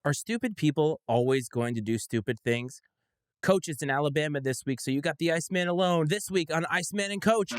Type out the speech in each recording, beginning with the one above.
Are stupid people always going to do stupid things? Coach is in Alabama this week, so you got the Iceman alone this week on Iceman and Coach.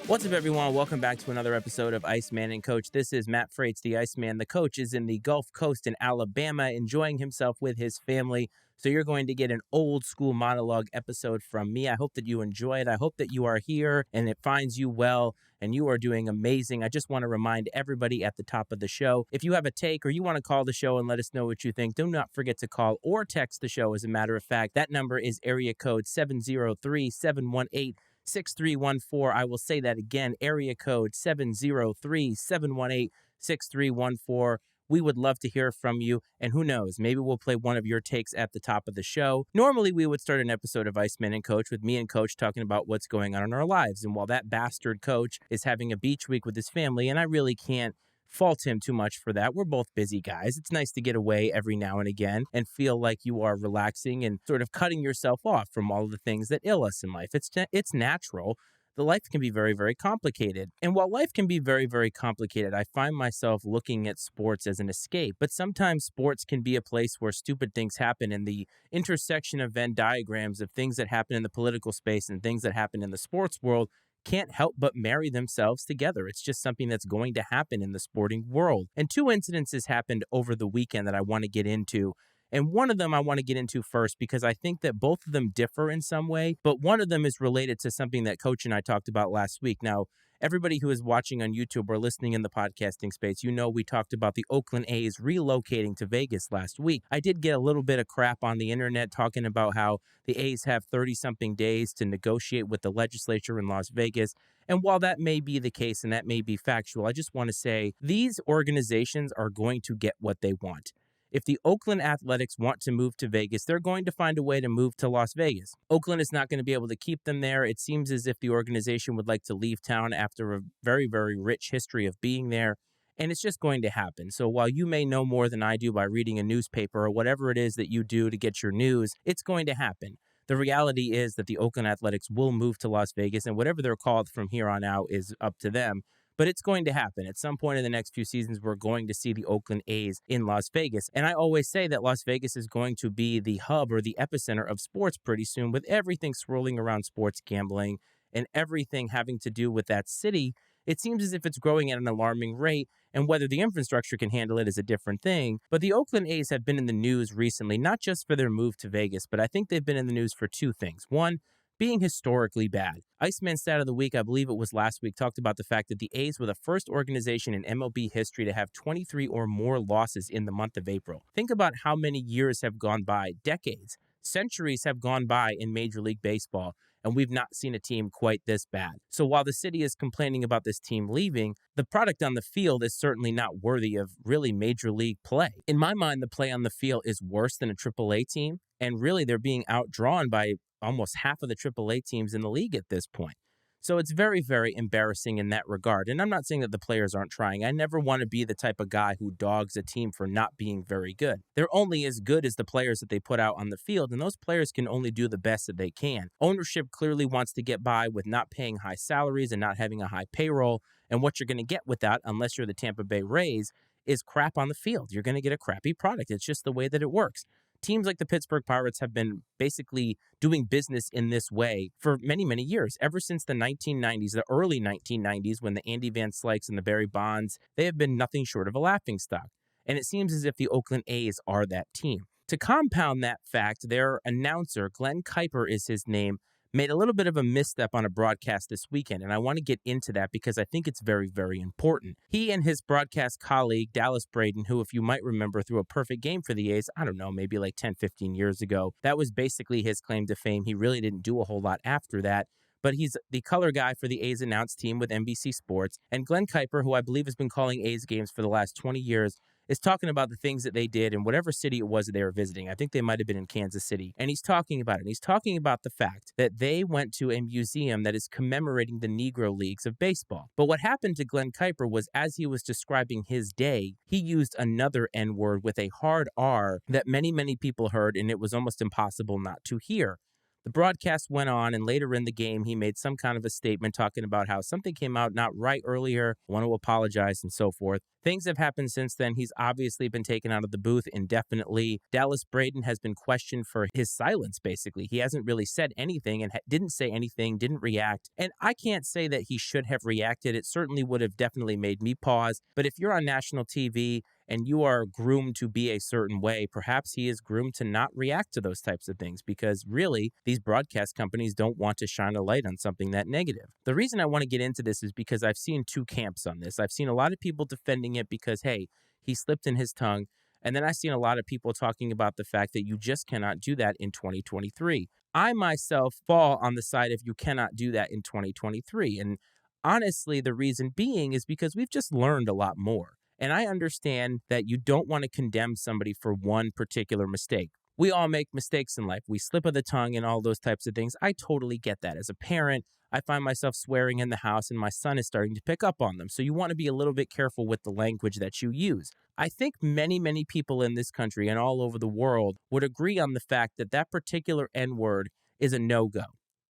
What's up, everyone? Welcome back to another episode of Iceman and Coach. This is Matt Freitz, the Iceman. The coach is in the Gulf Coast in Alabama, enjoying himself with his family. So you're going to get an old school monologue episode from me. I hope that you enjoy it. I hope that you are here and it finds you well and you are doing amazing. I just want to remind everybody at the top of the show, if you have a take or you want to call the show and let us know what you think, do not forget to call or text the show. As a matter of fact, that number is area code 703-718-6314. I will say that again, area code 703-718-6314. We would love to hear from you, and who knows, maybe we'll play one of your takes at the top of the show. Normally, we would start an episode of Iceman and Coach with me and Coach talking about what's going on in our lives, and while that bastard coach is having a beach week with his family, and I really can't fault him too much for that. We're both busy guys. It's nice to get away every now and again and feel like you are relaxing and sort of cutting yourself off from all of the things that ill us in life. It's natural. The life can be very, very complicated. And while life can be very, very complicated, I find myself looking at sports as an escape. But sometimes sports can be a place where stupid things happen, and the intersection of Venn diagrams of things that happen in the political space and things that happen in the sports world can't help but marry themselves together. It's just something that's going to happen in the sporting world. And two incidences happened over the weekend that I want to get into. And one of them I want to get into first because I think that both of them differ in some way, but one of them is related to something that Coach and I talked about last week. Now, everybody who is watching on YouTube or listening in the podcasting space, you know we talked about the Oakland A's relocating to Vegas last week. I did get a little bit of crap on the internet talking about how the A's have 30-something days to negotiate with the legislature in Las Vegas. And while that may be the case and that may be factual, I just want to say these organizations are going to get what they want. If the Oakland Athletics want to move to Vegas, they're going to find a way to move to Las Vegas. Oakland is not going to be able to keep them there. It seems as if the organization would like to leave town after a very, very rich history of being there, and it's just going to happen. So while you may know more than I do by reading a newspaper or whatever it is that you do to get your news, it's going to happen. The reality is that the Oakland Athletics will move to Las Vegas, and whatever they're called from here on out is up to them. But it's going to happen. At some point in the next few seasons, we're going to see the Oakland A's in Las Vegas. And I always say that Las Vegas is going to be the hub or the epicenter of sports pretty soon, with everything swirling around sports gambling and everything having to do with that city. It seems as if it's growing at an alarming rate, and whether the infrastructure can handle it is a different thing. But the Oakland A's have been in the news recently, not just for their move to Vegas, but I think they've been in the news for two things. One, being historically bad. Iceman Stat of the Week, I believe it was last week, talked about the fact that the A's were the first organization in MLB history to have 23 or more losses in the month of April. Think about how many years have gone by, decades, centuries have gone by in Major League Baseball, and we've not seen a team quite this bad. So while the city is complaining about this team leaving, the product on the field is certainly not worthy of really Major League play. In my mind, the play on the field is worse than a AAA team, and really they're being outdrawn by almost half of the AAA teams in the league at this point. So it's very, very embarrassing in that regard. And I'm not saying that the players aren't trying. I never want to be the type of guy who dogs a team for not being very good. They're only as good as the players that they put out on the field, and those players can only do the best that they can. Ownership clearly wants to get by with not paying high salaries and not having a high payroll. And what you're going to get with that, unless you're the Tampa Bay Rays, is crap on the field. You're going to get a crappy product. It's just the way that it works. Teams like the Pittsburgh Pirates have been basically doing business in this way for many, many years. Ever since the 1990s, the early 1990s, when the Andy Van Slykes and the Barry Bonds, they have been nothing short of a laughingstock. And it seems as if the Oakland A's are that team. To compound that fact, their announcer, Glen Kuiper is his name, made a little bit of a misstep on a broadcast this weekend, and I want to get into that because I think it's very, very important. He and his broadcast colleague, Dallas Braden, who, if you might remember, threw a perfect game for the A's, I don't know, maybe like 10, 15 years ago. That was basically his claim to fame. He really didn't do a whole lot after that. But he's the color guy for the A's announced team with NBC Sports. And Glen Kuiper, who I believe has been calling A's games for the last 20 years, is talking about the things that they did in whatever city it was that they were visiting. I think they might have been in Kansas City. And he's talking about it. And he's talking about the fact that they went to a museum that is commemorating the Negro Leagues of baseball. But what happened to Glen Kuiper was, as he was describing his day, he used another N-word with a hard R that many, many people heard, and it was almost impossible not to hear. The broadcast went on, and later in the game, he made some kind of a statement talking about how something came out not right earlier, want to apologize, and so forth. Things have happened since then. He's obviously been taken out of the booth indefinitely. Dallas Braden has been questioned for his silence, basically. He hasn't really said anything and didn't say anything, didn't react. And I can't say that he should have reacted. It certainly would have definitely made me pause. But if you're on national TV and you are groomed to be a certain way, perhaps he is groomed to not react to those types of things, because really, these broadcast companies don't want to shine a light on something that negative. The reason I want to get into this is because I've seen two camps on this. I've seen a lot of people defending it because, hey, he slipped in his tongue. And then I've seen a lot of people talking about the fact that you just cannot do that in 2023. I myself fall on the side of you cannot do that in 2023. And honestly, the reason being is because we've just learned a lot more. And I understand that you don't want to condemn somebody for one particular mistake. We all make mistakes in life. We slip of the tongue and all those types of things. I totally get that. As a parent, I find myself swearing in the house, and my son is starting to pick up on them. So you want to be a little bit careful with the language that you use. I think many, many people in this country and all over the world would agree on the fact that that particular N-word is a no-go.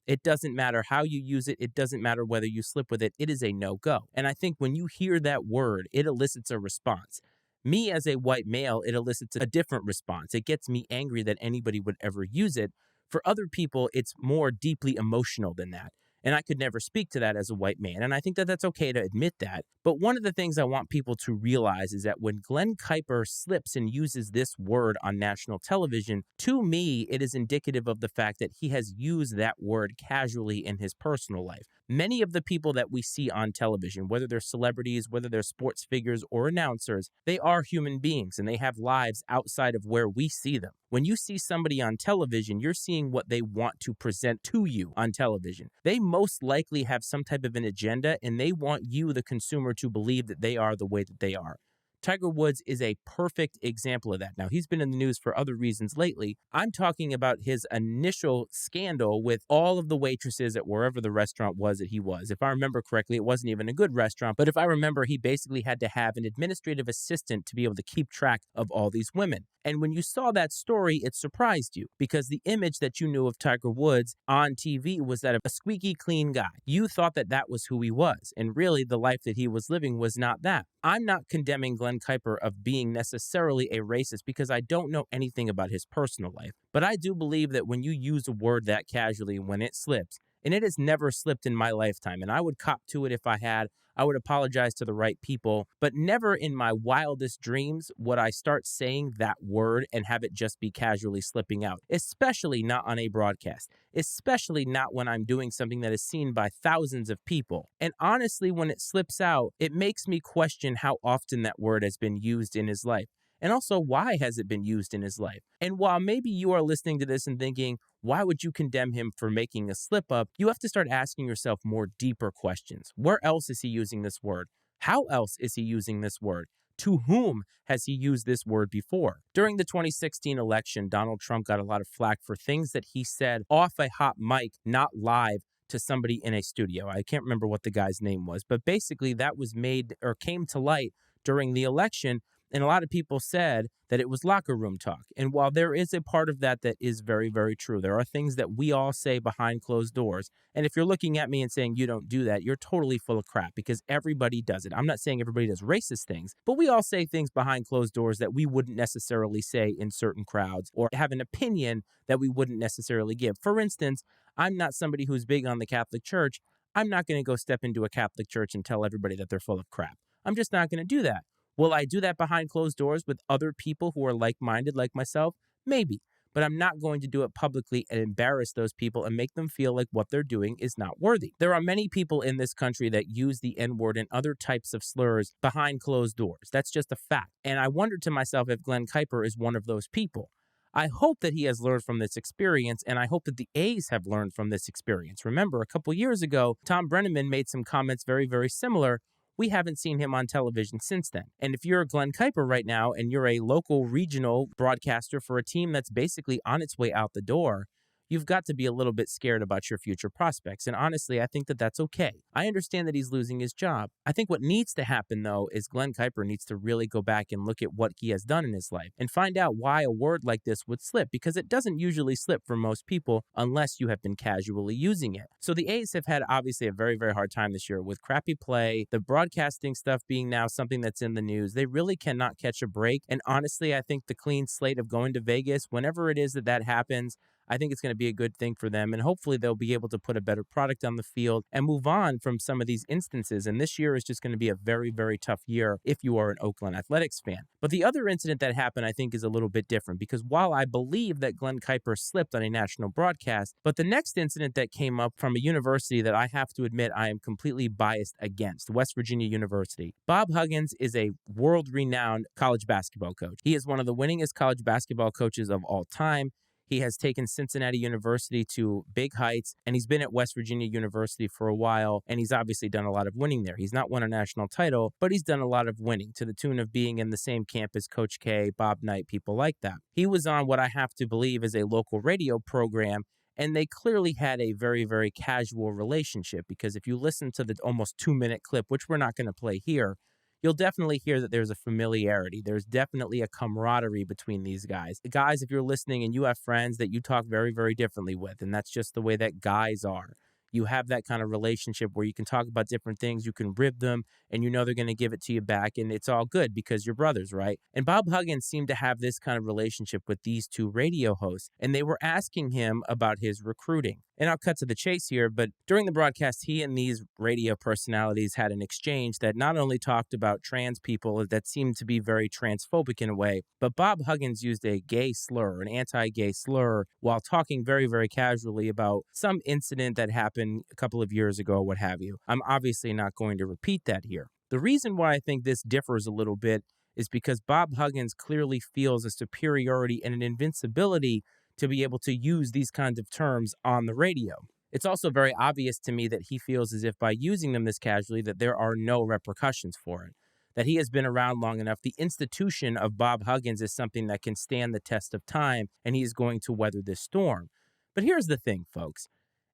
It doesn't matter how you use it. It doesn't matter whether you slip with it. It is a no-go. And I think when you hear that word, it elicits a response. Me as a white male, it elicits a different response. It gets me angry that anybody would ever use it. For other people, it's more deeply emotional than that. And I could never speak to that as a white man. And I think that that's okay to admit that. But one of the things I want people to realize is that when Glen Kuiper slips and uses this word on national television, to me, it is indicative of the fact that he has used that word casually in his personal life. Many of the people that we see on television, whether they're celebrities, whether they're sports figures or announcers, they are human beings and they have lives outside of where we see them. When you see somebody on television, you're seeing what they want to present to you on television. They most likely have some type of an agenda, and they want you, the consumer, to believe that they are the way that they are. Tiger Woods is a perfect example of that. Now, he's been in the news for other reasons lately. I'm talking about his initial scandal with all of the waitresses at wherever the restaurant was that he was. If I remember correctly, it wasn't even a good restaurant, but if I remember, he basically had to have an administrative assistant to be able to keep track of all these women. And when you saw that story, it surprised you because the image that you knew of Tiger Woods on TV was that of a squeaky clean guy. You thought that that was who he was. And really, the life that he was living was not that. I'm not condemning Glen Kuiper of being necessarily a racist because I don't know anything about his personal life. But I do believe that when you use a word that casually, when it slips, and it has never slipped in my lifetime, and I would cop to it if I had, I would apologize to the right people, but never in my wildest dreams would I start saying that word and have it just be casually slipping out, especially not on a broadcast, especially not when I'm doing something that is seen by thousands of people. And honestly, when it slips out, it makes me question how often that word has been used in his life. And also, why has it been used in his life? And while maybe you are listening to this and thinking, why would you condemn him for making a slip up? You have to start asking yourself more deeper questions. Where else is he using this word? How else is he using this word? To whom has he used this word before? During the 2016 election, Donald Trump got a lot of flack for things that he said off a hot mic, not live, to somebody in a studio. I can't remember what the guy's name was, but basically that was made or came to light during the election. And a lot of people said that it was locker room talk. And while there is a part of that that is very, very true, there are things that we all say behind closed doors. And if you're looking at me and saying you don't do that, you're totally full of crap because everybody does it. I'm not saying everybody does racist things, but we all say things behind closed doors that we wouldn't necessarily say in certain crowds or have an opinion that we wouldn't necessarily give. For instance, I'm not somebody who's big on the Catholic Church. I'm not going to go step into a Catholic church and tell everybody that they're full of crap. I'm just not going to do that. Will I do that behind closed doors with other people who are like-minded like myself? Maybe, but I'm not going to do it publicly and embarrass those people and make them feel like what they're doing is not worthy. There are many people in this country that use the N-word and other types of slurs behind closed doors. That's just a fact. And I wondered to myself if Glen Kuiper is one of those people. I hope that he has learned from this experience, and I hope that the A's have learned from this experience. Remember, a couple years ago, Tom Brennaman made some comments very, very similar. we haven't seen him on television since then. And if you're Glen Kuiper right now and you're a local regional broadcaster for a team that's basically on its way out the door, you've got to be a little bit scared about your future prospects. And honestly, I think that that's okay. I understand that he's losing his job. I think what needs to happen, though, is Glen Kuiper needs to really go back and look at what he has done in his life and find out why a word like this would slip, because it doesn't usually slip for most people unless you have been casually using it. So the A's have had obviously a very, very hard time this year with crappy play, the broadcasting stuff being now something that's in the news. They really cannot catch a break. And honestly, I think the clean slate of going to Vegas, whenever it is that happens, I think it's going to be a good thing for them, and hopefully they'll be able to put a better product on the field and move on from some of these instances. And this year is just going to be a very, very tough year if you are an Oakland Athletics fan. But the other incident that happened, I think, is a little bit different, because while I believe that Glen Kuiper slipped on a national broadcast, but the next incident that came up from a university that I have to admit I am completely biased against, West Virginia University. Bob Huggins is a world-renowned college basketball coach. He is one of the winningest college basketball coaches of all time. He has taken Cincinnati University to big heights, and he's been at West Virginia University for a while, and he's obviously done a lot of winning there. He's not won a national title, but he's done a lot of winning to the tune of being in the same camp as Coach K, Bob Knight, people like that. He was on what I have to believe is a local radio program, and they clearly had a very, very casual relationship, because if you listen to the almost 2-minute clip, which we're not going to play here, you'll definitely hear that there's a familiarity. There's definitely a camaraderie between these guys. Guys, if you're listening and you have friends that you talk very, very differently with, and that's just the way that guys are. You have that kind of relationship where you can talk about different things, you can rib them, and you know they're going to give it to you back, and it's all good because you're brothers, right? And Bob Huggins seemed to have this kind of relationship with these two radio hosts, and they were asking him about his recruiting. And I'll cut to the chase here, but during the broadcast, he and these radio personalities had an exchange that not only talked about trans people that seemed to be very transphobic in a way, but Bob Huggins used a gay slur, an anti-gay slur, while talking very, very casually about some incident that happened a couple of years ago, what have you. I'm obviously not going to repeat that here. The reason why I think this differs a little bit is because Bob Huggins clearly feels a superiority and an invincibility to be able to use these kinds of terms on the radio. It's also very obvious to me that he feels as if by using them this casually that there are no repercussions for it, that he has been around long enough. The institution of Bob Huggins is something that can stand the test of time, and he is going to weather this storm. But here's the thing, folks.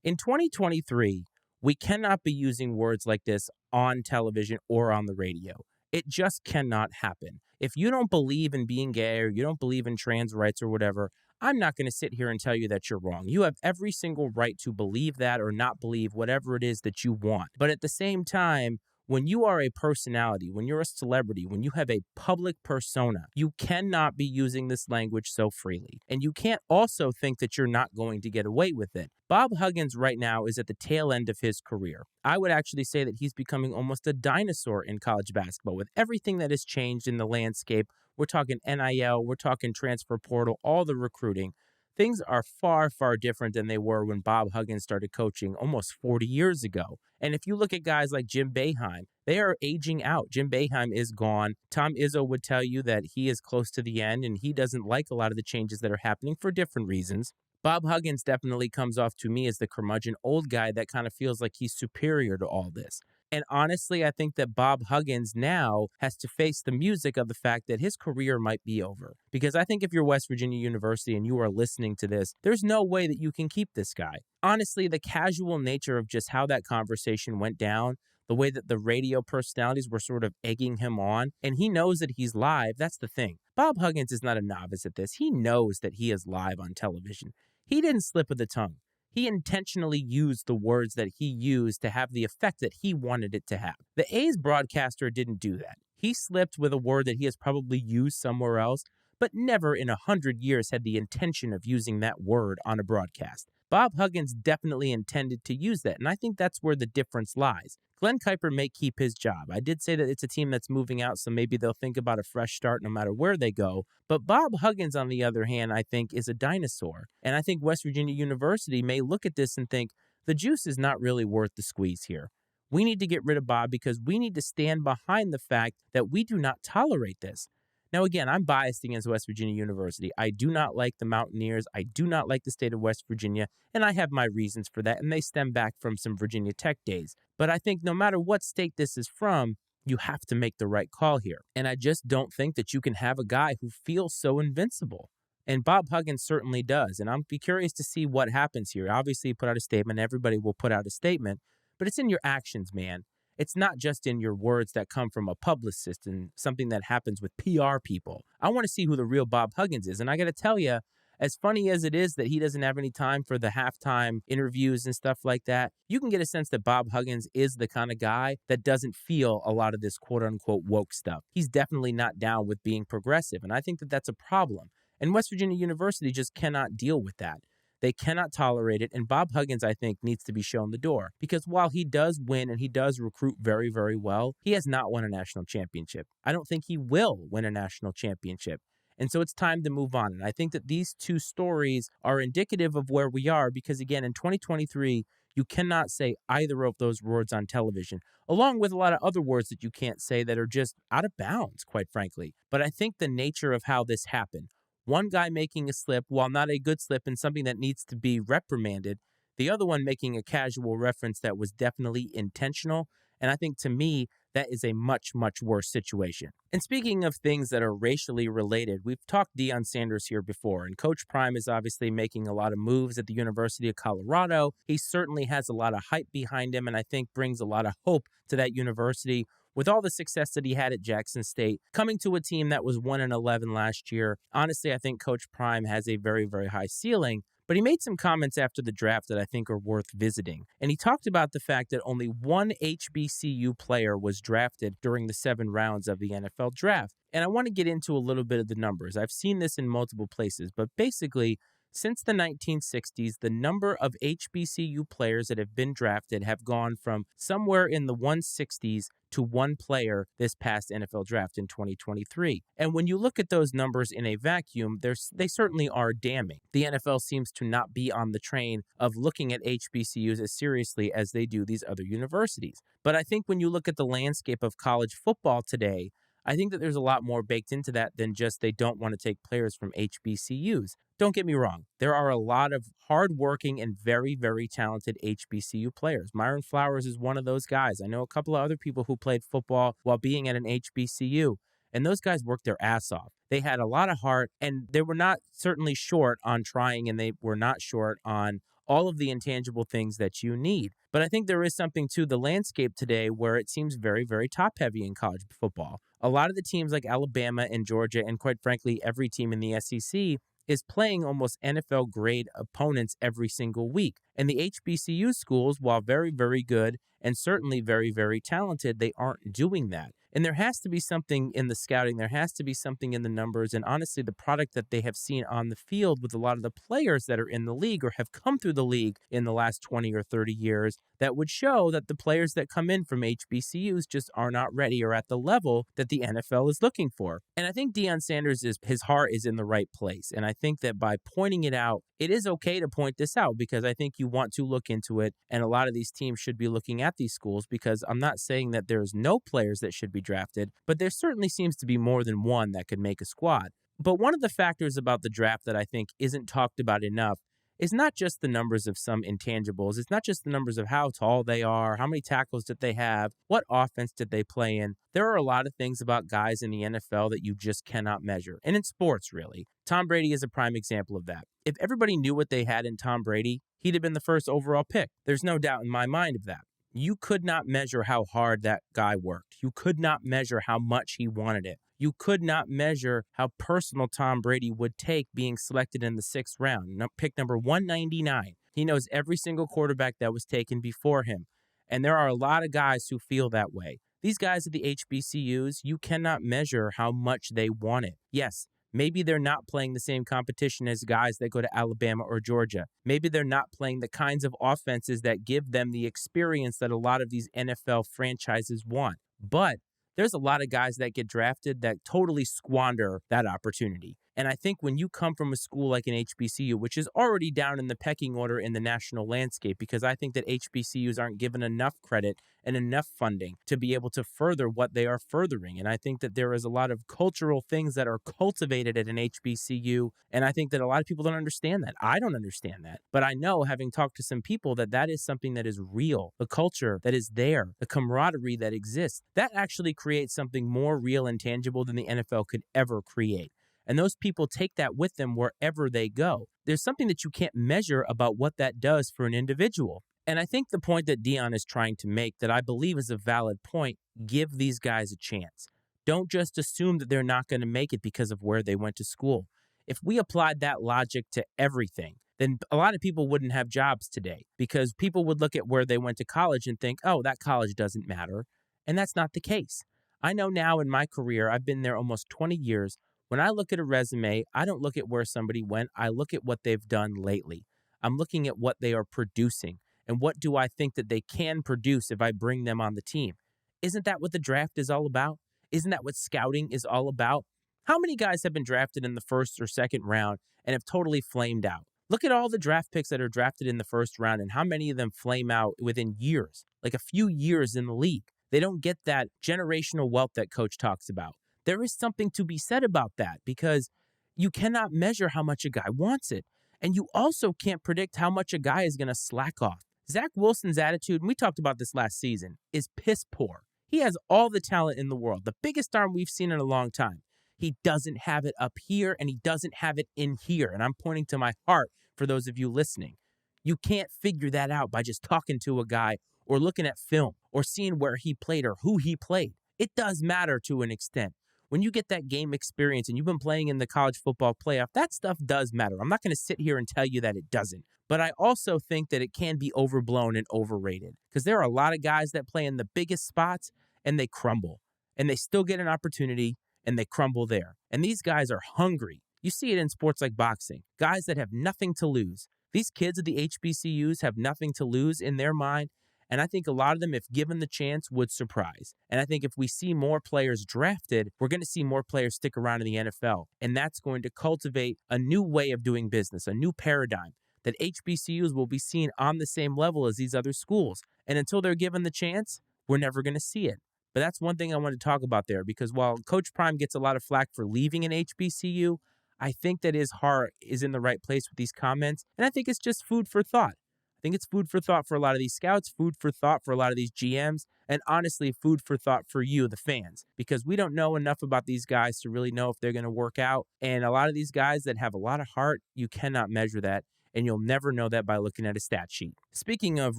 In 2023, we cannot be using words like this on television or on the radio. It just cannot happen. If you don't believe in being gay or you don't believe in trans rights or whatever, I'm not going to sit here and tell you that you're wrong. You have every single right to believe that or not believe whatever it is that you want. But at the same time, when you are a personality, when you're a celebrity, when you have a public persona, you cannot be using this language so freely. And you can't also think that you're not going to get away with it. Bob Huggins right now is at the tail end of his career. I would actually say that he's becoming almost a dinosaur in college basketball with everything that has changed in the landscape. We're talking NIL, we're talking transfer portal, all the recruiting. Things are far, far different than they were when Bob Huggins started coaching almost 40 years ago. And if you look at guys like Jim Boeheim, they are aging out. Jim Boeheim is gone. Tom Izzo would tell you that he is close to the end and he doesn't like a lot of the changes that are happening for different reasons. Bob Huggins definitely comes off to me as the curmudgeon old guy that kind of feels like he's superior to all this. And honestly, I think that Bob Huggins now has to face the music of the fact that his career might be over. Because I think if you're West Virginia University and you are listening to this, there's no way that you can keep this guy. Honestly, the casual nature of just how that conversation went down, the way that the radio personalities were sort of egging him on, and he knows that he's live, that's the thing. Bob Huggins is not a novice at this. He knows that he is live on television. He didn't slip of the tongue. He intentionally used the words that he used to have the effect that he wanted it to have. The A's broadcaster didn't do that. He slipped with a word that he has probably used somewhere else, but never in 100 years had the intention of using that word on a broadcast. Bob Huggins definitely intended to use that, and I think that's where the difference lies. Glen Kuiper may keep his job. I did say that it's a team that's moving out, so maybe they'll think about a fresh start no matter where they go. But Bob Huggins, on the other hand, I think is a dinosaur. And I think West Virginia University may look at this and think, the juice is not really worth the squeeze here. We need to get rid of Bob because we need to stand behind the fact that we do not tolerate this. Now, again, I'm biased against West Virginia University. I do not like the Mountaineers. I do not like the state of West Virginia, and I have my reasons for that, and they stem back from some Virginia Tech days. But I think no matter what state this is from, you have to make the right call here. And I just don't think that you can have a guy who feels so invincible. And Bob Huggins certainly does. And I'll be curious to see what happens here. Obviously, he put out a statement. Everybody will put out a statement. But it's in your actions, man. It's not just in your words that come from a publicist and something that happens with PR people. I want to see who the real Bob Huggins is. And I got to tell you, as funny as it is that he doesn't have any time for the halftime interviews and stuff like that, you can get a sense that Bob Huggins is the kind of guy that doesn't feel a lot of this quote-unquote woke stuff. He's definitely not down with being progressive, and I think that that's a problem. And West Virginia University just cannot deal with that. They cannot tolerate it, and Bob Huggins, I think, needs to be shown the door. Because while he does win and he does recruit very, very well, he has not won a national championship. I don't think he will win a national championship. And so it's time to move on. And I think that these two stories are indicative of where we are because, again, in 2023, you cannot say either of those words on television, along with a lot of other words that you can't say that are just out of bounds, quite frankly. But I think the nature of how this happened, one guy making a slip, while not a good slip and something that needs to be reprimanded, the other one making a casual reference that was definitely intentional. And I think, to me, that is a much, much worse situation. And speaking of things that are racially related, we've talked Deion Sanders here before, and Coach Prime is obviously making a lot of moves at the University of Colorado. He certainly has a lot of hype behind him, and I think brings a lot of hope to that university. With all the success that he had at Jackson State, coming to a team that was 1-11 last year, honestly, I think Coach Prime has a very, very high ceiling. But he made some comments after the draft that I think are worth visiting. And he talked about the fact that only one HBCU player was drafted during the 7 rounds of the NFL draft. And I want to get into a little bit of the numbers. I've seen this in multiple places, but basically, since the 1960s, the number of HBCU players that have been drafted have gone from somewhere in the 160s to one player this past NFL draft in 2023. And when you look at those numbers in a vacuum, they certainly are damning. The NFL seems to not be on the train of looking at HBCUs as seriously as they do these other universities. But I think when you look at the landscape of college football today, I think that there's a lot more baked into that than just they don't want to take players from HBCUs. Don't get me wrong. There are a lot of hardworking and very, very talented HBCU players. Myron Flowers is one of those guys. I know a couple of other people who played football while being at an HBCU, and those guys worked their ass off. They had a lot of heart, and they were not certainly short on trying, and they were not short on all of the intangible things that you need. But I think there is something to the landscape today where it seems very, very top-heavy in college football. A lot of the teams like Alabama and Georgia, and quite frankly, every team in the SEC, is playing almost NFL-grade opponents every single week. And the HBCU schools, while very, very good and certainly very, very talented, they aren't doing that. And there has to be something in the scouting. There has to be something in the numbers. And honestly, the product that they have seen on the field with a lot of the players that are in the league or have come through the league in the last 20 or 30 years that would show that the players that come in from HBCUs just are not ready or at the level that the NFL is looking for. And I think Deion Sanders, his heart is in the right place. And I think that by pointing it out, it is okay to point this out because I think you want to look into it. And a lot of these teams should be looking at these schools because I'm not saying that there's no players that should be drafted, but there certainly seems to be more than one that could make a squad. But one of the factors about the draft that I think isn't talked about enough is not just the numbers of some intangibles. It's not just the numbers of how tall they are, how many tackles did they have, what offense did they play in. There are a lot of things about guys in the NFL that you just cannot measure. And in sports, really. Tom Brady is a prime example of that. If everybody knew what they had in Tom Brady, he'd have been the first overall pick. There's no doubt in my mind of that. You could not measure how hard that guy worked. You could not measure how much he wanted it. You could not measure how personal Tom Brady would take being selected in the 6th round, pick number 199. He knows every single quarterback that was taken before him. And there are a lot of guys who feel that way. These guys at the HBCUs, you cannot measure how much they want it. Yes, maybe they're not playing the same competition as guys that go to Alabama or Georgia. Maybe they're not playing the kinds of offenses that give them the experience that a lot of these NFL franchises want. But there's a lot of guys that get drafted that totally squander that opportunity. And I think when you come from a school like an HBCU, which is already down in the pecking order in the national landscape, because I think that HBCUs aren't given enough credit and enough funding to be able to further what they are furthering. And I think that there is a lot of cultural things that are cultivated at an HBCU. And I think that a lot of people don't understand that. I don't understand that. But I know, having talked to some people, that that is something that is real. The culture that is there, the camaraderie that exists, that actually creates something more real and tangible than the NFL could ever create. And those people take that with them wherever they go. There's something that you can't measure about what that does for an individual. And I think the point that Dion is trying to make, that I believe is a valid point, give these guys a chance. Don't just assume that they're not going to make it because of where they went to school. If we applied that logic to everything, then a lot of people wouldn't have jobs today, because people would look at where they went to college and think, oh, that college doesn't matter. And that's not the case. I know now in my career, I've been there almost 20 years. When I look at a resume, I don't look at where somebody went. I look at what they've done lately. I'm looking at what they are producing and what do I think that they can produce if I bring them on the team. Isn't that what the draft is all about? Isn't that what scouting is all about? How many guys have been drafted in the first or second round and have totally flamed out? Look at all the draft picks that are drafted in the first round and how many of them flame out within years, like a few years in the league. They don't get that generational wealth that Coach talks about. There is something to be said about that, because you cannot measure how much a guy wants it. And you also can't predict how much a guy is going to slack off. Zach Wilson's attitude, and we talked about this last season, is piss poor. He has all the talent in the world, the biggest arm we've seen in a long time. He doesn't have it up here, and he doesn't have it in here. And I'm pointing to my heart for those of you listening. You can't figure that out by just talking to a guy or looking at film or seeing where he played or who he played. It does matter to an extent. When you get that game experience and you've been playing in the college football playoff, that stuff does matter. I'm not going to sit here and tell you that it doesn't. But I also think that it can be overblown and overrated, because there are a lot of guys that play in the biggest spots and they crumble. And they still get an opportunity and they crumble there. And these guys are hungry. You see it in sports like boxing. Guys that have nothing to lose. These kids at the HBCUs have nothing to lose in their mind. And I think a lot of them, if given the chance, would surprise. And I think if we see more players drafted, we're going to see more players stick around in the NFL. And that's going to cultivate a new way of doing business, a new paradigm, that HBCUs will be seen on the same level as these other schools. And until they're given the chance, we're never going to see it. But that's one thing I want to talk about there, because while Coach Prime gets a lot of flack for leaving an HBCU, I think that his heart is in the right place with these comments. And I think it's just food for thought. I think it's food for thought for a lot of these scouts, food for thought for a lot of these GMs, and honestly, food for thought for you, the fans, because we don't know enough about these guys to really know if they're going to work out. And a lot of these guys that have a lot of heart, you cannot measure that, and you'll never know that by looking at a stat sheet. Speaking of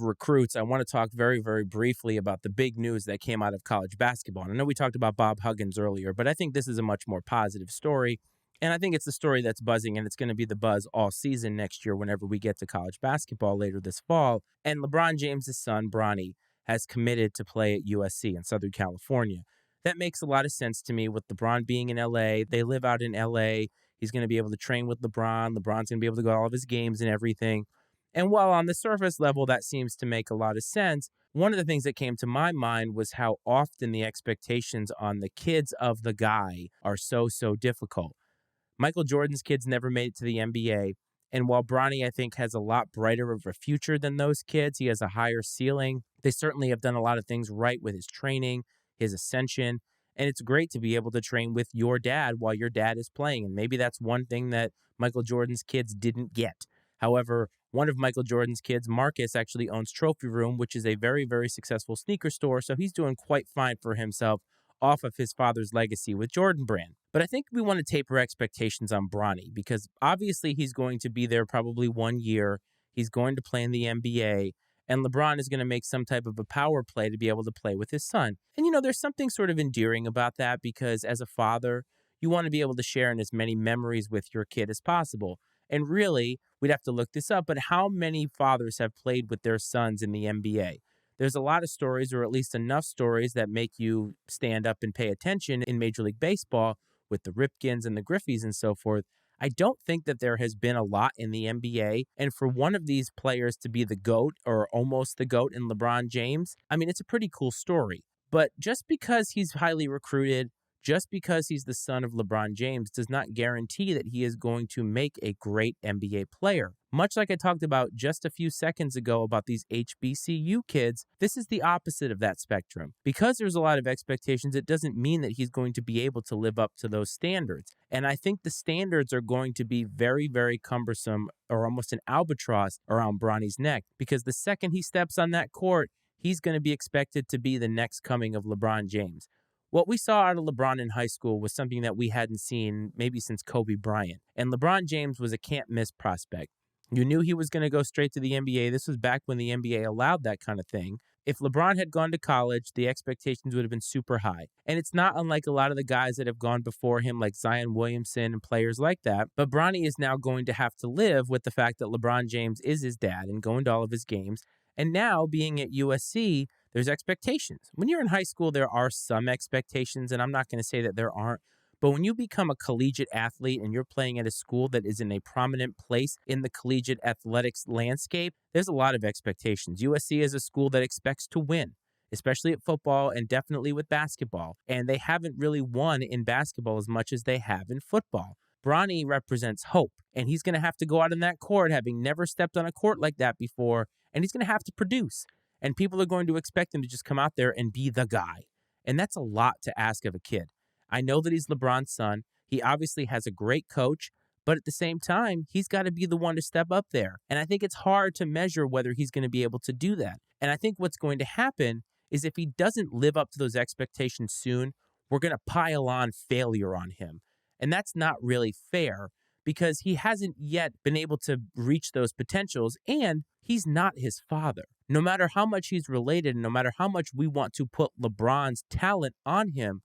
recruits, I want to talk very, very briefly about the big news that came out of college basketball. And I know we talked about Bob Huggins earlier, but I think this is a much more positive story. And I think it's the story that's buzzing, and it's going to be the buzz all season next year whenever we get to college basketball later this fall. And LeBron James' son, Bronny, has committed to play at USC in Southern California. That makes a lot of sense to me with LeBron being in LA. They live out in LA. He's going to be able to train with LeBron. LeBron's going to be able to go to all of his games and everything. And while on the surface level, that seems to make a lot of sense, one of the things that came to my mind was how often the expectations on the kids of the guy are so difficult. Michael Jordan's kids never made it to the NBA. And while Bronny, I think, has a lot brighter of a future than those kids, he has a higher ceiling. They certainly have done a lot of things right with his training, his ascension. And it's great to be able to train with your dad while your dad is playing. And maybe that's one thing that Michael Jordan's kids didn't get. However, one of Michael Jordan's kids, Marcus, actually owns Trophy Room, which is a very, very successful sneaker store. So he's doing quite fine for himself off of his father's legacy with Jordan Brand. But I think we want to taper expectations on Bronny, because obviously he's going to be there probably 1 year. He's going to play in the NBA, and LeBron is going to make some type of a power play to be able to play with his son. And, you know, there's something sort of endearing about that, because as a father, you want to be able to share in as many memories with your kid as possible. And really, we'd have to look this up, but how many fathers have played with their sons in the NBA? There's a lot of stories, or at least enough stories, that make you stand up and pay attention in Major League Baseball with the Ripkins and the Griffeys and so forth. I don't think that there has been a lot in the NBA. And for one of these players to be the GOAT, or almost the GOAT, in LeBron James, I mean, it's a pretty cool story. But just because he's highly recruited Just because he's the son of LeBron James does not guarantee that he is going to make a great NBA player. Much like I talked about just a few seconds ago about these HBCU kids, this is the opposite of that spectrum. Because there's a lot of expectations, it doesn't mean that he's going to be able to live up to those standards. And I think the standards are going to be very, very cumbersome, or almost an albatross around Bronny's neck, because the second he steps on that court, he's going to be expected to be the next coming of LeBron James. What we saw out of LeBron in high school was something that we hadn't seen maybe since Kobe Bryant. And LeBron James was a can't-miss prospect. You knew he was going to go straight to the NBA. This was back when the NBA allowed that kind of thing. If LeBron had gone to college, the expectations would have been super high. And it's not unlike a lot of the guys that have gone before him, like Zion Williamson and players like that. But Bronny is now going to have to live with the fact that LeBron James is his dad and going to all of his games. And now, being at USC, there's expectations. When you're in high school, there are some expectations, and I'm not going to say that there aren't. But when you become a collegiate athlete and you're playing at a school that is in a prominent place in the collegiate athletics landscape, there's a lot of expectations. USC is a school that expects to win, especially at football and definitely with basketball. And they haven't really won in basketball as much as they have in football. Bronny represents hope, and he's going to have to go out on that court having never stepped on a court like that before, and he's going to have to produce. And people are going to expect him to just come out there and be the guy. And that's a lot to ask of a kid. I know that he's LeBron's son. He obviously has a great coach, but at the same time, he's got to be the one to step up there. And I think it's hard to measure whether he's going to be able to do that. And I think what's going to happen is if he doesn't live up to those expectations soon, we're going to pile on failure on him. And that's not really fair because he hasn't yet been able to reach those potentials, and he's not his father. No matter how much he's related, and no matter how much we want to put LeBron's talent on him,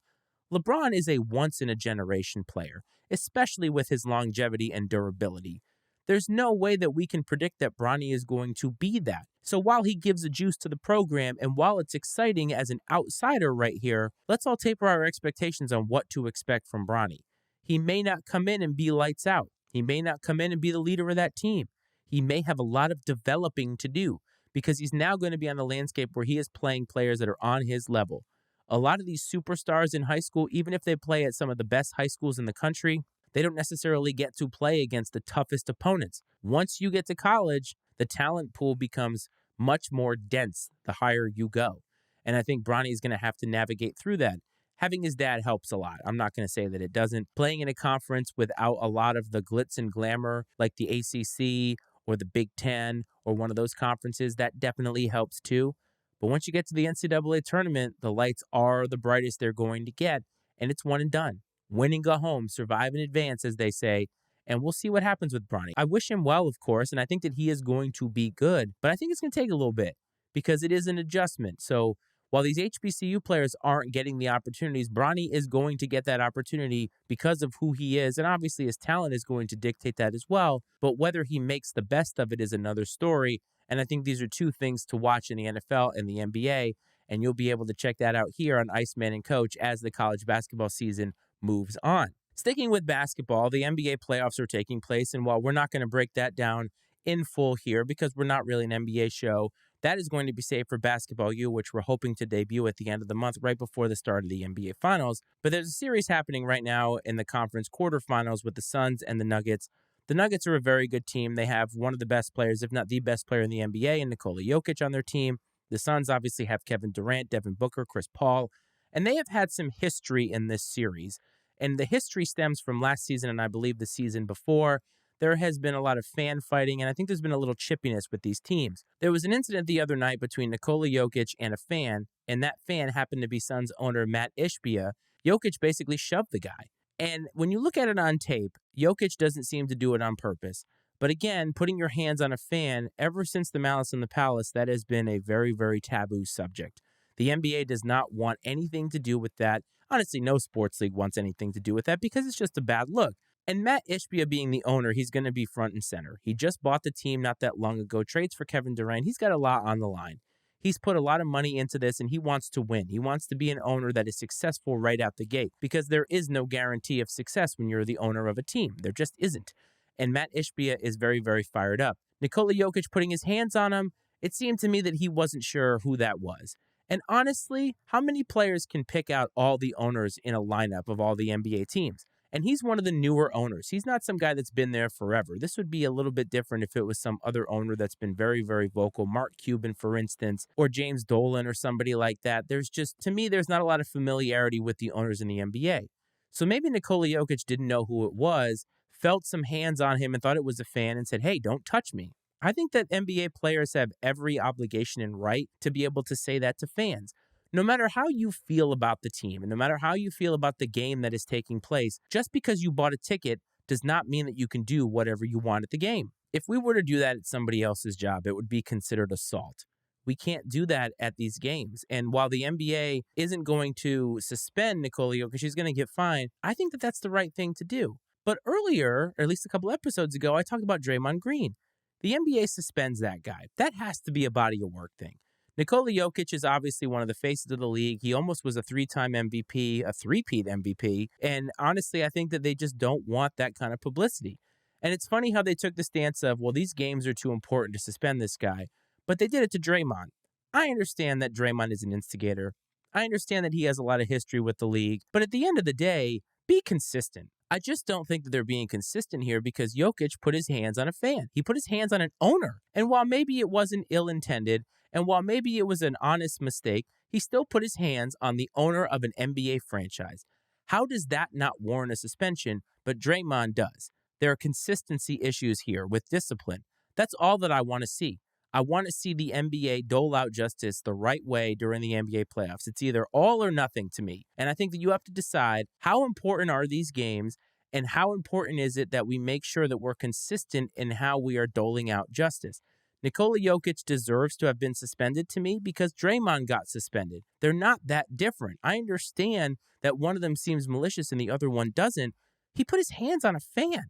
LeBron is a once-in-a-generation player, especially with his longevity and durability. There's no way that we can predict that Bronny is going to be that. So while he gives a juice to the program, and while it's exciting as an outsider right here, let's all taper our expectations on what to expect from Bronny. He may not come in and be lights out. He may not come in and be the leader of that team. He may have a lot of developing to do because he's now going to be on the landscape where he is playing players that are on his level. A lot of these superstars in high school, even if they play at some of the best high schools in the country, they don't necessarily get to play against the toughest opponents. Once you get to college, the talent pool becomes much more dense the higher you go. And I think Bronny is going to have to navigate through that. Having his dad helps a lot. I'm not going to say that it doesn't. Playing in a conference without a lot of the glitz and glamour like the ACC or the Big Ten or one of those conferences, that definitely helps too. But once you get to the NCAA tournament, the lights are the brightest they're going to get, and it's one and done. Win and go home, survive and advance, as they say, and we'll see what happens with Bronny. I wish him well, of course, and I think that he is going to be good, but I think it's going to take a little bit because it is an adjustment. So while these HBCU players aren't getting the opportunities, Bronny is going to get that opportunity because of who he is, and obviously his talent is going to dictate that as well, but whether he makes the best of it is another story. And I think these are two things to watch in the NFL and the NBA, and you'll be able to check that out here on Iceman and Coach as the college basketball season moves on. Sticking with basketball, the NBA playoffs are taking place, and while we're not going to break that down in full here because we're not really an NBA show, that is going to be saved for Basketball U, which we're hoping to debut at the end of the month, right before the start of the NBA Finals. But there's a series happening right now in the conference quarterfinals with the Suns and the Nuggets. The Nuggets are a very good team. They have one of the best players, if not the best player in the NBA, and Nikola Jokic on their team. The Suns obviously have Kevin Durant, Devin Booker, Chris Paul, and they have had some history in this series. And the history stems from last season and I believe the season before. There has been a lot of fan fighting, and I think there's been a little chippiness with these teams. There was an incident the other night between Nikola Jokic and a fan, and that fan happened to be Suns owner Mat Ishbia. Jokic basically shoved the guy. And when you look at it on tape, Jokic doesn't seem to do it on purpose. But again, putting your hands on a fan, ever since the Malice in the Palace, that has been a very, very taboo subject. The NBA does not want anything to do with that. Honestly, no sports league wants anything to do with that because it's just a bad look. And Mat Ishbia being the owner, he's going to be front and center. He just bought the team not that long ago, trades for Kevin Durant. He's got a lot on the line. He's put a lot of money into this, and he wants to win. He wants to be an owner that is successful right out the gate because there is no guarantee of success when you're the owner of a team. There just isn't. And Mat Ishbia is very, very fired up. Nikola Jokic putting his hands on him, it seemed to me that he wasn't sure who that was. And honestly, how many players can pick out all the owners in a lineup of all the NBA teams? And he's one of the newer owners. He's not some guy that's been there forever. This would be a little bit different if it was some other owner that's been very, very vocal. Mark Cuban, for instance, or James Dolan or somebody like that. To me, there's not a lot of familiarity with the owners in the NBA. So maybe Nikola Jokic didn't know who it was, felt some hands on him and thought it was a fan and said, hey, don't touch me. I think that NBA players have every obligation and right to be able to say that to fans. No matter how you feel about the team and no matter how you feel about the game that is taking place, just because you bought a ticket does not mean that you can do whatever you want at the game. If we were to do that at somebody else's job, it would be considered assault. We can't do that at these games. And while the NBA isn't going to suspend Nikola Jokic, she's going to get fined, I think that that's the right thing to do. But earlier, or at least a couple episodes ago, I talked about Draymond Green. The NBA suspends that guy. That has to be a body of work thing. Nikola Jokic is obviously one of the faces of the league. He almost was a 3-time MVP, a three-peat MVP. And honestly, I think that they just don't want that kind of publicity. And it's funny how they took the stance of, well, these games are too important to suspend this guy. But they did it to Draymond. I understand that Draymond is an instigator. I understand that he has a lot of history with the league. But at the end of the day, be consistent. I just don't think that they're being consistent here because Jokic put his hands on a fan. He put his hands on an owner. And while maybe it wasn't ill-intended, and while maybe it was an honest mistake, he still put his hands on the owner of an NBA franchise. How does that not warrant a suspension? But Draymond does. There are consistency issues here with discipline. That's all that I want to see. I want to see the NBA dole out justice the right way during the NBA playoffs. It's either all or nothing to me. And I think that you have to decide how important are these games and how important is it that we make sure that we're consistent in how we are doling out justice. Nikola Jokic deserves to have been suspended to me because Draymond got suspended. They're not that different. I understand that one of them seems malicious and the other one doesn't. He put his hands on a fan.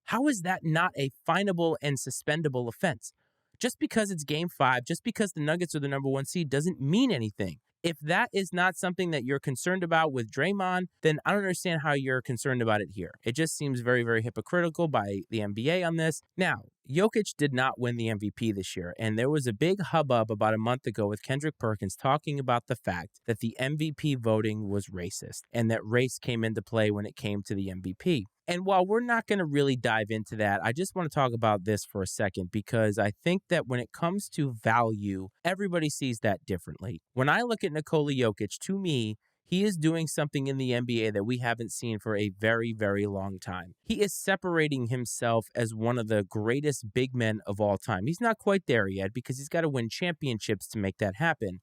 How is that not a finable and suspendable offense? Just because it's Game 5, just because the Nuggets are the number 1 seed doesn't mean anything. If that is not something that you're concerned about with Draymond, then I don't understand how you're concerned about it here. It just seems very, very hypocritical by the NBA on this. Now, Jokic did not win the MVP this year, and there was a big hubbub about a month ago with Kendrick Perkins talking about the fact that the MVP voting was racist and that race came into play when it came to the MVP. And while we're not going to really dive into that, I just want to talk about this for a second because I think that when it comes to value, everybody sees that differently. When I look at Nikola Jokic, to me, he is doing something in the NBA that we haven't seen for a very, very long time. He is separating himself as one of the greatest big men of all time. He's not quite there yet because he's got to win championships to make that happen.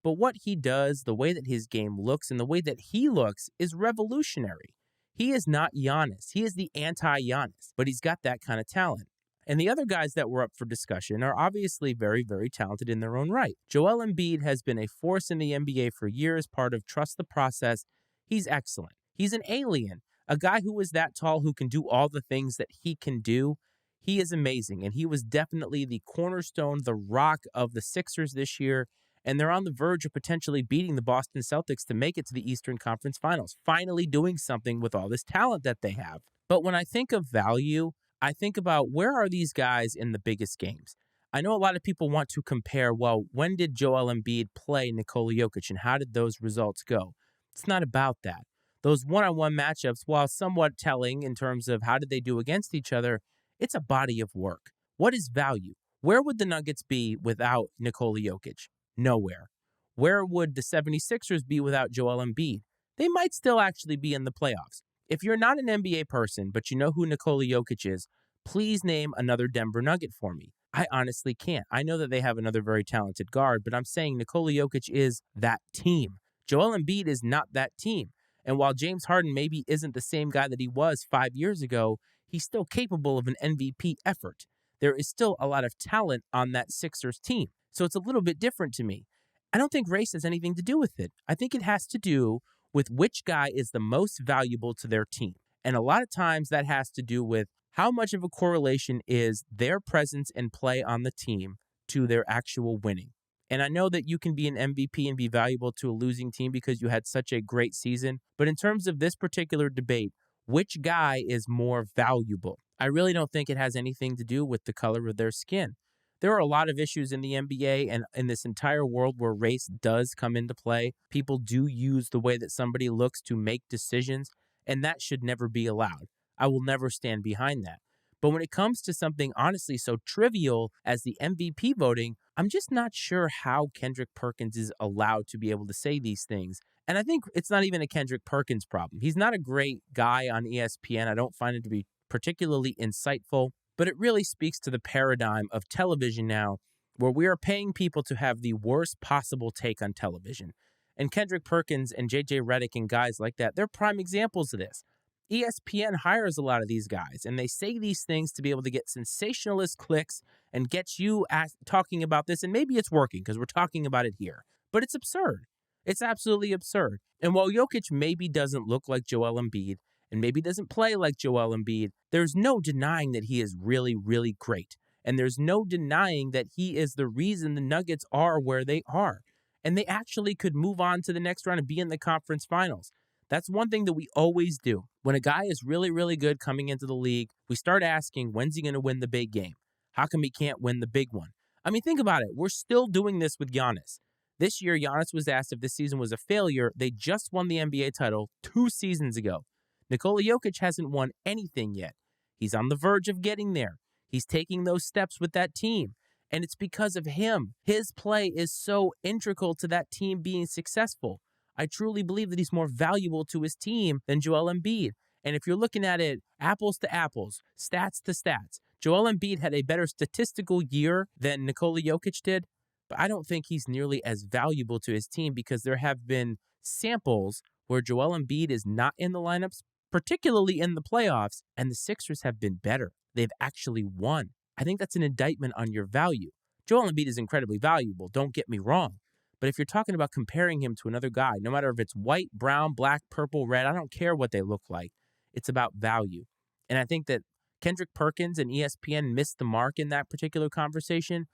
But what he does, the way that his game looks and the way that he looks is revolutionary. He is not Giannis. He is the anti-Giannis, but he's got that kind of talent. And the other guys that were up for discussion are obviously very, very talented in their own right. Joel Embiid has been a force in the NBA for years, part of Trust the Process. He's excellent. He's an alien, a guy who is that tall who can do all the things that he can do. He is amazing, and he was definitely the cornerstone, the rock of the Sixers this year. And they're on the verge of potentially beating the Boston Celtics to make it to the Eastern Conference Finals, finally doing something with all this talent that they have. But when I think of value, I think about where are these guys in the biggest games? I know a lot of people want to compare, well, when did Joel Embiid play Nikola Jokic and how did those results go? It's not about that. Those one-on-one matchups, while somewhat telling in terms of how did they do against each other, it's a body of work. What is value? Where would the Nuggets be without Nikola Jokic? Nowhere. Where would the 76ers be without Joel Embiid? They might still actually be in the playoffs. If you're not an NBA person, but you know who Nikola Jokic is, please name another Denver Nugget for me. I honestly can't. I know that they have another very talented guard, but I'm saying Nikola Jokic is that team. Joel Embiid is not that team. And while James Harden maybe isn't the same guy that he was 5 years ago, he's still capable of an MVP effort. There is still a lot of talent on that Sixers team. So it's a little bit different to me. I don't think race has anything to do with it. I think it has to do with which guy is the most valuable to their team. And a lot of times that has to do with how much of a correlation is their presence and play on the team to their actual winning. And I know that you can be an MVP and be valuable to a losing team because you had such a great season. But in terms of this particular debate, which guy is more valuable? I really don't think it has anything to do with the color of their skin. There are a lot of issues in the NBA and in this entire world where race does come into play. People do use the way that somebody looks to make decisions, and that should never be allowed. I will never stand behind that. But when it comes to something honestly so trivial as the MVP voting, I'm just not sure how Kendrick Perkins is allowed to be able to say these things. And I think it's not even a Kendrick Perkins problem. He's not a great guy on ESPN. I don't find him to be particularly insightful, but it really speaks to the paradigm of television now, where we are paying people to have the worst possible take on television. And Kendrick Perkins and JJ Redick and guys like that, they're prime examples of this. ESPN hires a lot of these guys, and they say these things to be able to get sensationalist clicks and get you talking about this. And maybe it's working because we're talking about it here, but it's absurd. It's absolutely absurd. And while Jokic maybe doesn't look like Joel Embiid and maybe doesn't play like Joel Embiid, there's no denying that he is really, really great. And there's no denying that he is the reason the Nuggets are where they are. And they actually could move on to the next round and be in the conference finals. That's one thing that we always do. When a guy is really, really good coming into the league, we start asking, when's he going to win the big game? How come he can't win the big one? I mean, think about it. We're still doing this with Giannis. This year, Giannis was asked if this season was a failure. They just won the NBA title 2 seasons ago. Nikola Jokic hasn't won anything yet. He's on the verge of getting there. He's taking those steps with that team. And it's because of him. His play is so integral to that team being successful. I truly believe that he's more valuable to his team than Joel Embiid. And if you're looking at it apples to apples, stats to stats, Joel Embiid had a better statistical year than Nikola Jokic did, but I don't think he's nearly as valuable to his team because there have been samples where Joel Embiid is not in the lineups, particularly in the playoffs, and the Sixers have been better. They've actually won. I think that's an indictment on your value. Joel Embiid is incredibly valuable, don't get me wrong. But if you're talking about comparing him to another guy, no matter if it's white, brown, black, purple, red, I don't care what they look like. It's about value. And I think that Kendrick Perkins and ESPN missed the mark in that particular conversation.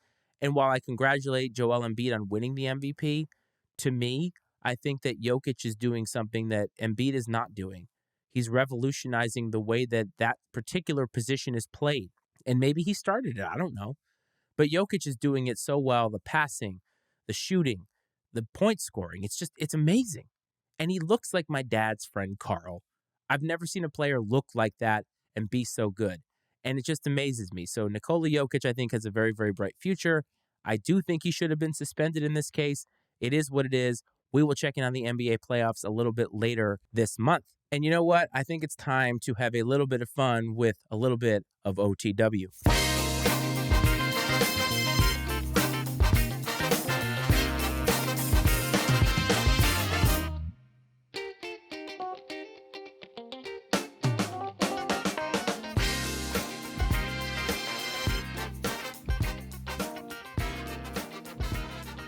And while I congratulate Joel Embiid on winning the MVP, to me, I think that Jokic is doing something that Embiid is not doing. He's revolutionizing the way that that particular position is played. And maybe he started it. I don't know. But Jokic is doing it so well, the passing, the shooting, the point scoring. It's amazing. And he looks like my dad's friend, Carl. I've never seen a player look like that and be so good. And it just amazes me. So Nikola Jokic, I think, has a very, very bright future. I do think he should have been suspended in this case. It is what it is. We will check in on the NBA playoffs a little bit later this month. And you know what? I think it's time to have a little bit of fun with a little bit of OTW.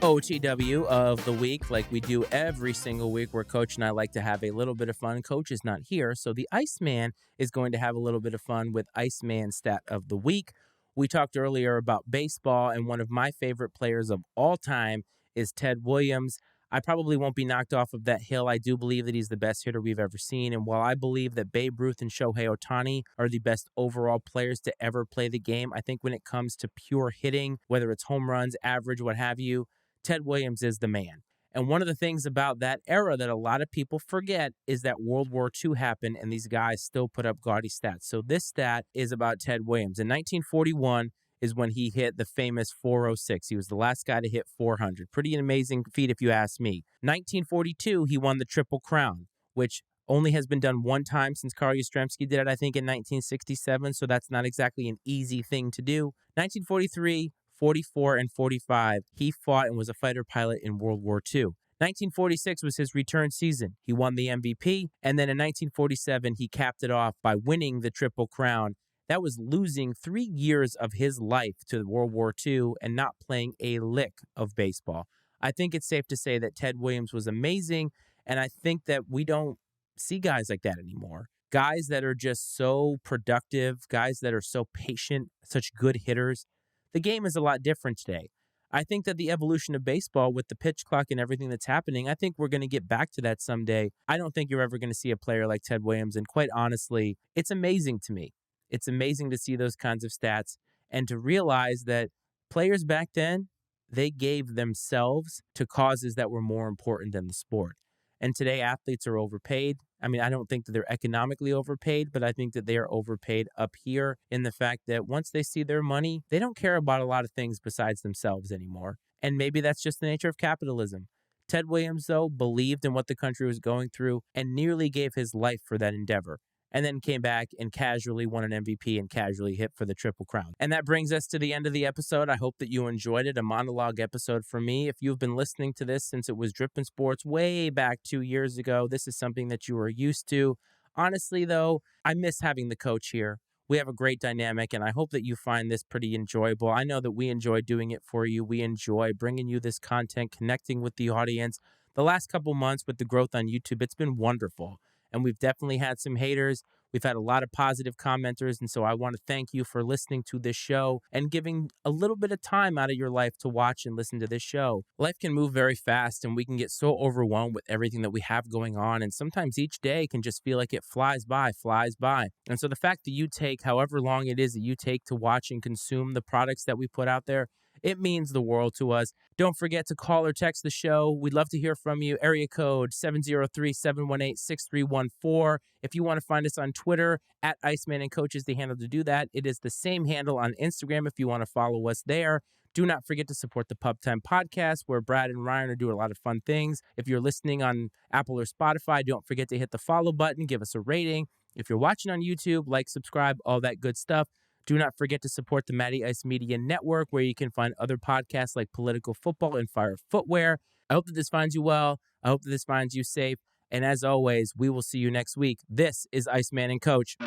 OTW of the week, like we do every single week, where Coach and I like to have a little bit of fun. Coach is not here, so the Iceman is going to have a little bit of fun with Iceman Stat of the Week. We talked earlier about baseball, and one of my favorite players of all time is Ted Williams. I probably won't be knocked off of that hill. I do believe that he's the best hitter we've ever seen, and while I believe that Babe Ruth and Shohei Ohtani are the best overall players to ever play the game, I think when it comes to pure hitting, whether it's home runs, average, what have you, Ted Williams is the man. And one of the things about that era that a lot of people forget is that World War II happened and these guys still put up gaudy stats. So this stat is about Ted Williams. In 1941 is when he hit the famous 406. He was the last guy to hit 400. Pretty amazing feat if you ask me. 1942, he won the Triple Crown, which only has been done one time since Carl Yastrzemski did it, I think, in 1967. So that's not exactly an easy thing to do. 1943, 44 and 45, he fought and was a fighter pilot in World War II. 1946 was his return season. He won the MVP, and then in 1947, he capped it off by winning the Triple Crown. That was losing 3 years of his life to World War II and not playing a lick of baseball. I think it's safe to say that Ted Williams was amazing, and I think that we don't see guys like that anymore. Guys that are just so productive, guys that are so patient, such good hitters. The game is a lot different today. I think that the evolution of baseball with the pitch clock and everything that's happening, I think we're going to get back to that someday. I don't think you're ever going to see a player like Ted Williams, and quite honestly, it's amazing to me. It's amazing to see those kinds of stats and to realize that Players back then, they gave themselves to causes that were more important than the sport. And today, athletes are overpaid. I mean, I don't think that they're economically overpaid, but I think that they are overpaid up here in the fact that once they see their money, they don't care about a lot of things besides themselves anymore. And maybe that's just the nature of capitalism. Ted Williams, though, believed in what the country was going through and nearly gave his life for that endeavor, and then came back and casually won an MVP and casually hit for the Triple Crown. And that brings us to the end of the episode. I hope that you enjoyed it, a monologue episode from me. If you've been listening to this since it was Drippin' Sports way back 2 years ago, this is something that you are used to. Honestly, though, I miss having the coach here. We have a great dynamic, and I hope that you find this pretty enjoyable. I know that we enjoy doing it for you. We enjoy bringing you this content, connecting with the audience. The last couple months with the growth on YouTube, it's been wonderful. And we've definitely had some haters. We've had a lot of positive commenters. And so I want to thank you for listening to this show and giving a little bit of time out of your life to watch and listen to this show. Life can move very fast and we can get so overwhelmed with everything that we have going on. And sometimes each day can just feel like it flies by. And so the fact that you take however long it is that you take to watch and consume the products that we put out there, it means the world to us. Don't forget to call or text the show. We'd love to hear from you. Area code 703-718-6314. If you want to find us on Twitter, at Iceman and Coach is the handle to do that. It is the same handle on Instagram if you want to follow us there. Do not forget to support the Pub Time Podcast, where Brad and Ryan are doing a lot of fun things. If you're listening on Apple or Spotify, don't forget to hit the follow button, give us a rating. If you're watching on YouTube, like, subscribe, all that good stuff. Do not forget to support the Matty Ice Media Network, where you can find other podcasts like Political Football and Fire Footwear. I hope that this finds you well. I hope that this finds you safe. And as always, we will see you next week. This is Iceman and Coach.